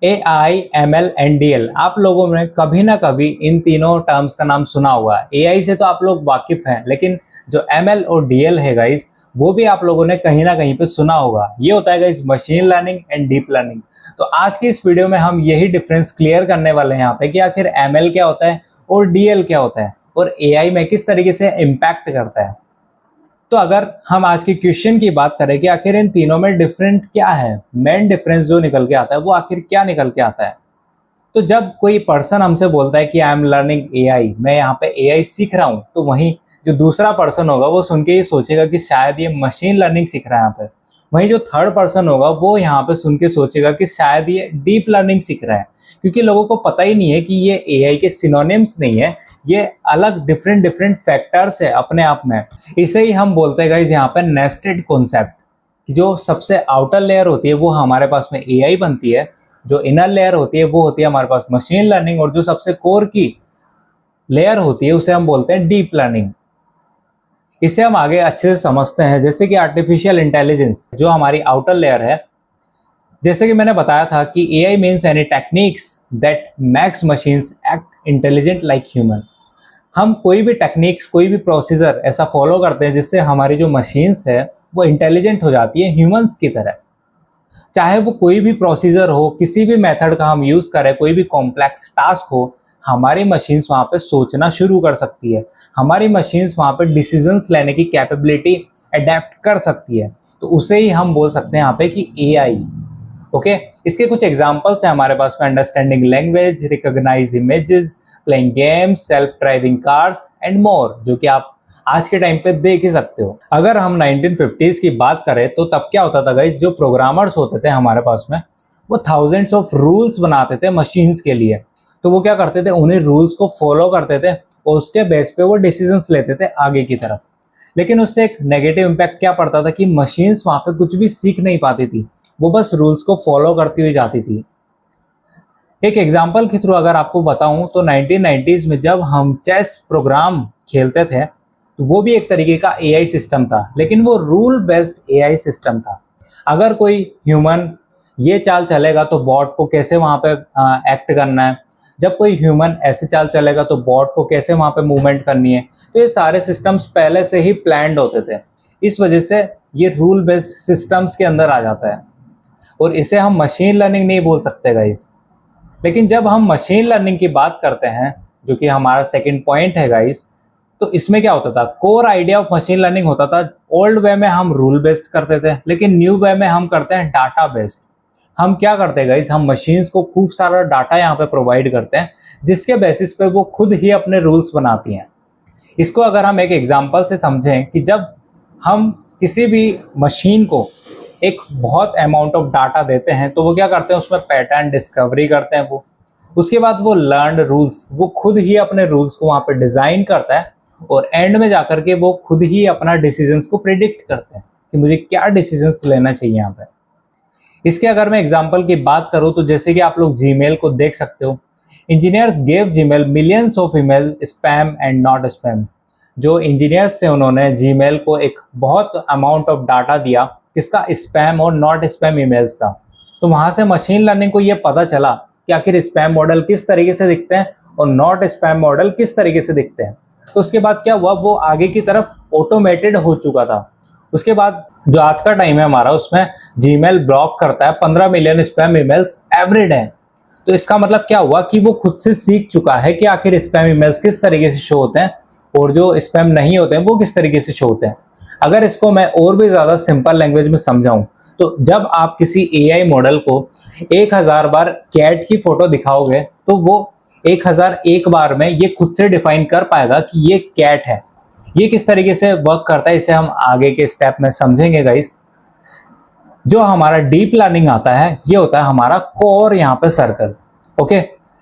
AI, ML and DL, आप लोगों ने कभी ना कभी इन तीनों टर्म्स का नाम सुना होगा। AI से तो आप लोग वाकिफ हैं, लेकिन जो ML और DL है गाइस, वो भी आप लोगों ने कहीं ना कहीं पे सुना होगा। ये होता है guys machine learning and deep learning. तो आज की इस वीडियो में हम यही डिफरेंस क्लियर करने वाले हैं यहाँ पे कि आखिर ML क्या होता है और DL क्या होता है और AI में किस तरीके से इम्पैक्ट करता है। तो अगर हम आज के क्वेश्चन की बात करें कि आखिर इन तीनों में डिफरेंट क्या है, मेन डिफरेंस जो निकल के आता है वो आखिर क्या निकल के आता है। तो जब कोई पर्सन हमसे बोलता है कि आई एम लर्निंग AI, मैं यहाँ पे AI सीख रहा हूँ, तो वहीं जो दूसरा पर्सन होगा वो सुन के ये सोचेगा कि शायद ये मशीन लर्निंग सीख रहा है यहाँ पे। वहीं जो थर्ड पर्सन होगा वो यहाँ पे सुन के सोचेगा कि शायद ये डीप लर्निंग सीख रहा है, क्योंकि लोगों को पता ही नहीं है कि ये AI के सिनोनिम्स नहीं है, ये अलग डिफरेंट डिफरेंट फैक्टर्स है अपने आप में। इसे ही हम बोलते हैं गाइस यहाँ पे नेस्टेड कॉन्सेप्ट, कि जो सबसे आउटर लेयर होती है वो हमारे पास में AI बनती है, जो इनर लेयर होती है वो होती है हमारे पास मशीन लर्निंग, और जो सबसे कोर की लेयर होती है उसे हम बोलते हैं डीप लर्निंग। इसे हम आगे अच्छे से समझते हैं, जैसे कि आर्टिफिशियल इंटेलिजेंस जो हमारी आउटर लेयर है। जैसे कि मैंने बताया था कि AI means any techniques that makes machines act intelligent like human. हम कोई भी टेक्निक्स, कोई भी प्रोसीजर ऐसा फॉलो करते हैं जिससे हमारी जो मशीन्स है वो इंटेलिजेंट हो जाती है ह्यूमंस की तरह। चाहे वो कोई भी प्रोसीजर हो, किसी भी मेथड का हम यूज करें, कोई भी कॉम्प्लेक्स टास्क हो, हमारी मशीन्स वहाँ पे सोचना शुरू कर सकती है। हमारी मशीन्स वहाँ पे डिसीजंस लेने की कैपेबिलिटी अडेप्ट कर सकती है। तो उसे ही हम बोल सकते हैं यहाँ पे कि AI। ओके, इसके कुछ एग्जांपल्स हैं हमारे पास में: understanding language, recognise images, playing games, self driving cars and more, जो कि आप आज के टाइम पे देख ही सकते हो। अगर हम 1950s की बात करें तो तब क्या होता था गाइस, जो प्रोग्रामर्स होते थे हमारे पास में वो थाउजेंड्स ऑफ रूल्स बनाते थे मशीन्स के लिए। तो वो क्या करते थे, उन्हीं रूल्स को फॉलो करते थे और उसके बेस पे वो डिसीजंस लेते थे आगे की तरफ। लेकिन उससे एक नेगेटिव इम्पैक्ट क्या पड़ता था कि मशीन्स वहां पे कुछ भी सीख नहीं पाती थी, वो बस रूल्स को फॉलो करती हुई जाती थी। एक एग्जाम्पल के थ्रू अगर आपको बताऊं तो 1990s में जब हम चेस प्रोग्राम खेलते थे तो वो भी एक तरीके का AI सिस्टम था, लेकिन वो रूल बेस्ड AI सिस्टम था। अगर कोई ह्यूमन ये चाल चलेगा तो बॉट को कैसे वहां पे एक्ट करना है, जब कोई ह्यूमन ऐसे चाल चलेगा तो बॉट को कैसे वहां पे मूवमेंट करनी है, तो ये सारे सिस्टम्स पहले से ही प्लान्ड होते थे। इस वजह से ये रूल बेस्ड सिस्टम्स के अंदर आ जाता है और इसे हम मशीन लर्निंग नहीं बोल सकते गाइस। लेकिन जब हम मशीन लर्निंग की बात करते हैं, जो कि हमारा सेकंड पॉइंट है गाइस, तो इसमें क्या होता था, core idea of machine learning होता था ओल्ड वे में हम रूल बेस्ड करते थे, लेकिन न्यू वे में हम करते हैं डाटा बेस्ड। हम क्या करते हैं गाइस, हम मशीन्स को खूब सारा डाटा यहाँ पे प्रोवाइड करते हैं जिसके बेसिस पे वो खुद ही अपने रूल्स बनाती हैं। इसको अगर हम एक एग्जांपल से समझें कि जब हम किसी भी मशीन को एक बहुत अमाउंट ऑफ डाटा देते हैं तो वो क्या करते हैं, उसमें पैटर्न डिस्कवरी करते हैं वो। उसके बाद वो लर्नड रूल्स, वो खुद ही अपने रूल्स को वहाँ पे डिज़ाइन करता है और एंड में जाकर के वो खुद ही अपना डिसीजंस को प्रिडिक्ट करते हैं कि मुझे क्या डिसीजंस लेना चाहिए यहाँ पे। इसके अगर मैं एग्जांपल की बात करूँ तो जैसे कि आप लोग जीमेल को देख सकते हो, engineers gave Gmail millions of email spam and not spam. जो इंजीनियर्स थे उन्होंने जीमेल को एक बहुत अमाउंट ऑफ डाटा दिया, किसका, स्पैम और नॉट स्पैम ईमेल्स का। तो वहां से मशीन लर्निंग को ये पता चला कि आखिर स्पैम मॉडल किस तरीके से दिखते हैं और नॉट स्पैम मॉडल किस तरीके से दिखते हैं। तो उसके बाद क्या हुआ, वो आगे की तरफ ऑटोमेटेड हो चुका था। उसके बाद जो आज का टाइम है हमारा, उसमें जीमेल ब्लॉक करता है 15 million spam emails every day. तो इसका मतलब क्या हुआ कि वो खुद से सीख चुका है कि आखिर स्पैम ईमेल्स किस तरीके से शो होते हैं और जो स्पैम नहीं होते हैं वो किस तरीके से शो होते हैं। अगर इसको मैं और भी ज़्यादा सिंपल लैंग्वेज में समझाऊं तो जब आप किसी AI मॉडल को 1000 बार कैट की फोटो दिखाओगे तो वो 1001 बार में ये खुद से डिफाइन कर पाएगा कि ये कैट है। ये किस तरीके से वर्क करता है इसे हम आगे के स्टेप में समझेंगे गाइस। जो हमारा डीप लर्निंग आता है ये होता है हमारा कोर यहाँ पे सर्कल। ओके,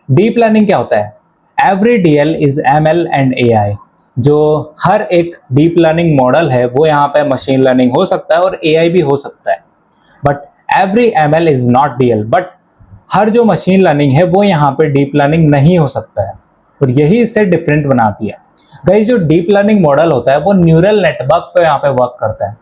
डीप लर्निंग क्या होता है, every DL is ML and AI। जो हर एक डीप लर्निंग मॉडल है वो यहाँ पे मशीन लर्निंग हो सकता है और AI भी हो सकता है, but every ML is not DL। But हर जो मशीन लर्निंग है वो यहाँ पे डीप लर्निंग नहीं हो सकता है और यही इससे डिफरेंट बनाती है। गाइस, जो डीप लर्निंग मॉडल होता है वो न्यूरल नेटवर्क पे यहाँ पे वर्क करता है।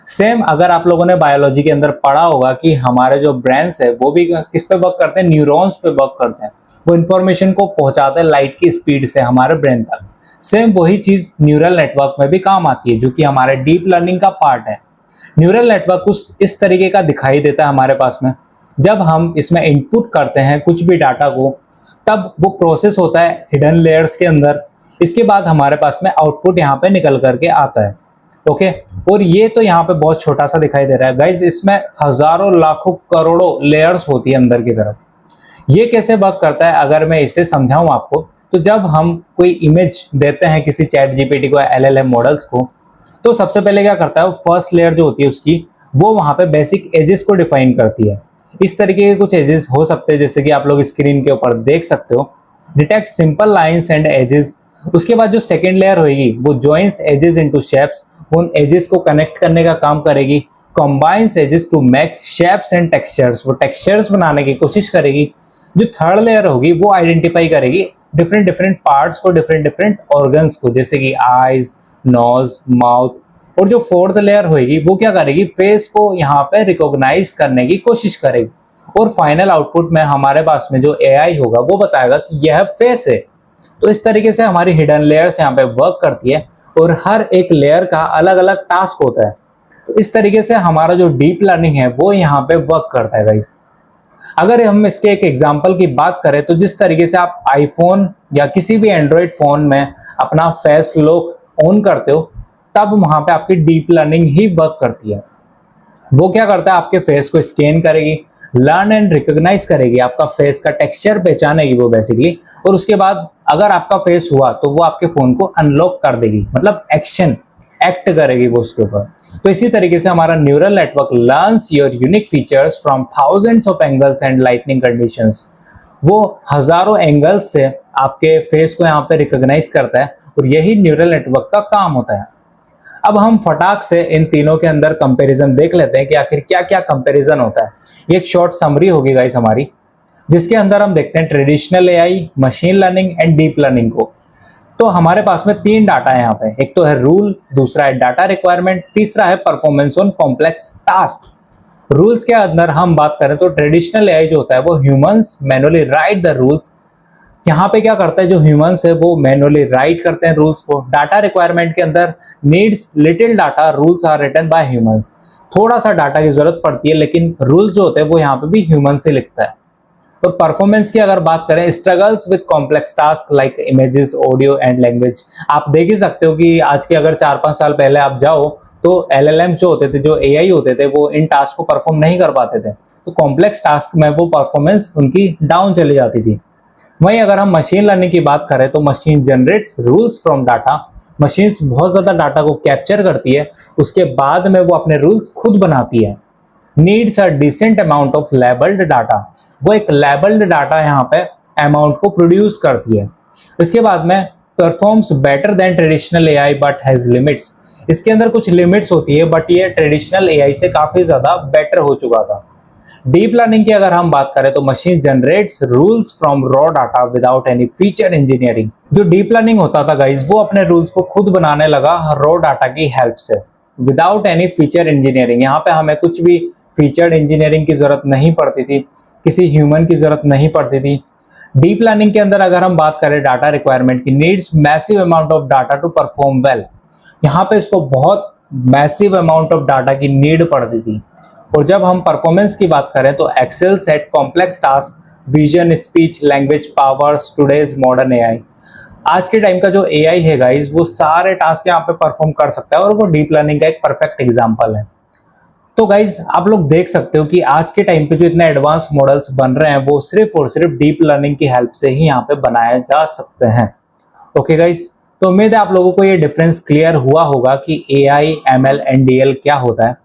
सेम अगर आप लोगों ने बायोलॉजी के अंदर पढ़ा होगा कि हमारे जो ब्रेन्स है वो भी किस पे वर्क करते हैं, न्यूरॉन्स पे वर्क करते हैं। वो इंफॉर्मेशन को पहुंचाते हैं लाइट की स्पीड से हमारे ब्रेन तक। सेम वही चीज न्यूरल नेटवर्क में भी काम आती है, जो कि हमारे डीप लर्निंग का पार्ट है। न्यूरल नेटवर्क कुछ इस तरीके का दिखाई देता है हमारे पास में। जब हम इसमें इनपुट करते हैं कुछ भी डाटा को, तब वो प्रोसेस होता है हिडन लेयर्स के अंदर। इसके बाद हमारे पास में आउटपुट यहाँ पे निकल करके आता है। ओके, और ये तो यहाँ पे बहुत छोटा सा दिखाई दे रहा है गाइज, इसमें हजारों लाखों करोड़ों लेयर्स होती है अंदर की तरफ। ये कैसे वर्क करता है अगर मैं इसे समझाऊं आपको, तो जब हम कोई इमेज देते हैं किसी चैट जीपीटी को, एलएलएम मॉडल्स को, तो सबसे पहले क्या करता है, वो फर्स्ट लेयर जो होती है उसकी, वो वहां पे बेसिक एजेस को डिफाइन करती है। इस तरीके के कुछ एजेस हो सकते हैं, जैसे कि आप लोग स्क्रीन के ऊपर देख सकते हो, detect simple lines and edges. उसके बाद जो सेकेंड लेयर होगी वो जॉइंस एजेस इनटू शेप्स, उन एजेस को कनेक्ट करने का काम करेगी। Combines edges to make shapes and textures, वो टेक्सचर्स बनाने की कोशिश करेगी। जो थर्ड लेयर होगी वो आइडेंटिफाई करेगी डिफरेंट डिफरेंट पार्ट्स को, डिफरेंट डिफरेंट ऑर्गन्स को, जैसे कि आईज, नोज, माउथ। और जो फोर्थ लेयर होगी वो क्या करेगी, फेस को यहाँ पे रिकॉग्नाइज करने की कोशिश करेगी। और फाइनल आउटपुट में हमारे पास में जो एआई होगा वो बताएगा कि यह फेस है। तो इस तरीके से हमारी हिडन लेयर्स यहाँ पे वर्क करती है, और हर एक लेयर का अलग अलग टास्क होता है। तो इस तरीके से हमारा जो डीप लर्निंग है वो यहाँ पे वर्क करता है गाइस। अगर हम इसके एक एग्जांपल की बात करें, तो जिस तरीके से आप आईफोन या किसी भी एंड्रॉयड फोन में अपना फेस लॉक ऑन करते हो, तब वहां पे आपकी डीप लर्निंग ही वर्क करती है। वो क्या करता है, आपके फेस को स्कैन करेगी, लर्न एंड रिकॉग्नाइज करेगी, आपका फेस का टेक्सचर पहचानेगी वो बेसिकली, और उसके बाद अगर आपका फेस हुआ तो वो आपके फोन को अनलॉक कर देगी, मतलब एक्शन एक्ट करेगी वो उसके ऊपर। तो इसी तरीके से हमारा neural network learns your unique features from thousands of angles and lightning conditions. वो हजारों एंगल्स से आपके फेस को यहाँ पे रिकॉग्नाइज करता है, और यही न्यूरल नेटवर्क का काम होता है। अब हम फटाक से इन तीनों के अंदर कंपैरिजन देख लेते हैं कि आखिर क्या क्या कंपैरिजन होता है। ये एक शॉर्ट समरी होगी गाइस हमारी, जिसके अंदर हम देखते हैं traditional AI, machine learning and deep learning को। तो हमारे पास में तीन डाटा है यहाँ पे, एक तो है रूल, दूसरा है डाटा रिक्वायरमेंट, तीसरा है performance on complex task. Rules के अंदर हम बात करें तो ट्रेडिशनल एआई जो होता है वो humans manually right the rules. यहाँ पे क्या करता है, जो ह्यूमंस है वो मैनुअली राइट करते हैं रूल्स को। डाटा रिक्वायरमेंट के अंदर needs little data, rules are written by humans. थोड़ा सा डाटा की जरूरत पड़ती है, लेकिन रूल्स जो होते हैं वो यहाँ पे भी ह्यूमन से लिखता है। और परफॉर्मेंस की अगर बात करें, struggles with complex task like images, audio and language. आप देख ही सकते हो कि आज के अगर 4-5 साल पहले आप जाओ तो एलएलएम जो होते थे, जो एआई होते थे, वो इन टास्क को परफॉर्म नहीं कर पाते थे। तो कॉम्प्लेक्स टास्क में वो परफॉर्मेंस उनकी डाउन चली जाती थी। वहीं अगर हम मशीन लर्निंग की बात करें तो machine generates rules from data. Machine बहुत ज्यादा डाटा को कैप्चर करती है, उसके बाद में वो अपने रूल्स खुद बनाती है। Needs a decent amount of labelled data, वो एक लेबल्ड डाटा यहाँ पे अमाउंट को प्रोड्यूस करती है। इसके बाद में performs better than traditional AI but has limits. इसके अंदर कुछ लिमिट्स होती है, बट ये ट्रेडिशनल एआई से काफी ज्यादा बेटर हो चुका था। डीप लर्निंग की अगर हम बात करें तो machine generates rules from raw data without any feature engineering. जो डीप लर्निंग होता था गाइज, वो अपने रूल्स को खुद बनाने लगा रॉ डाटा की हेल्प से, विदाउट एनी फीचर इंजीनियरिंग। यहाँ पे हमें कुछ भी फीचर इंजीनियरिंग की जरूरत नहीं पड़ती थी, किसी ह्यूमन की जरूरत नहीं पड़ती थी। डीप लर्निंग के अंदर अगर हम बात करें डाटा रिक्वायरमेंट की, needs massive amount of data to perform well. यहाँ पे इसको बहुत मैसिव अमाउंट ऑफ डाटा की नीड पड़ती थी। और जब हम परफॉर्मेंस की बात करें तो excels at complex task, vision, speech, language, powers, today's modern AI. आज के टाइम का जो एआई है गाइस, वो सारे टास्क यहाँ पे परफॉर्म कर सकता है, और वो डीप लर्निंग का एक परफेक्ट एग्जांपल है। तो गाइज आप लोग देख सकते हो कि आज के टाइम पे जो इतने एडवांस मॉडल्स बन रहे हैं वो सिर्फ और सिर्फ डीप लर्निंग की हेल्प से ही यहाँ पे बनाए जा सकते हैं। ओके गाइज, तो उम्मीद है आप लोगों को ये डिफरेंस क्लियर हुआ होगा कि एआई, एमएल एंड डीएल क्या होता है।